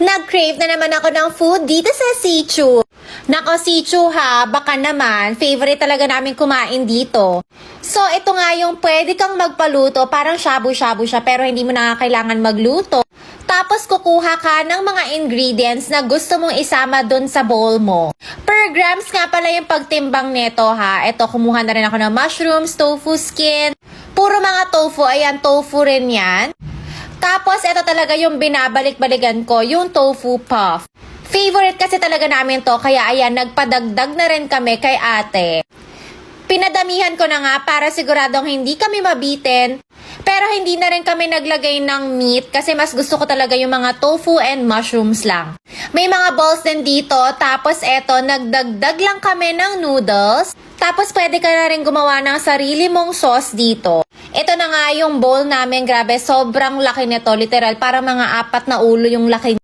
Nag-crave na naman ako ng food dito sa Sichu. Nako Sichu ha, baka naman, favorite talaga namin kumain dito. So ito nga yung pwede kang magpaluto, parang shabu-shabu siya pero hindi mo na kailangan magluto. Tapos kukuha ka ng mga ingredients na gusto mong isama dun sa bowl mo. Per grams nga pala yung pagtimbang nito ha. Ito, kumuha na rin ako ng mushrooms, tofu skin. Puro mga tofu, ayan, tofu rin yan. Tapos, ito talaga yung binabalik-balikan ko, yung tofu puff. Favorite kasi talaga namin to, kaya ayan, nagpadagdag na rin kami kay ate. Pinadamihan ko na nga para siguradong hindi kami mabitin. Pero hindi na rin kami naglagay ng meat kasi mas gusto ko talaga yung mga tofu and mushrooms lang. May mga balls din dito, tapos eto, nagdagdag lang kami ng noodles. Tapos pwede ka na rin gumawa ng sarili mong sauce dito. Ito na nga yung bowl namin, grabe, sobrang laki nito, literal, para mga 4 na ulo yung laki.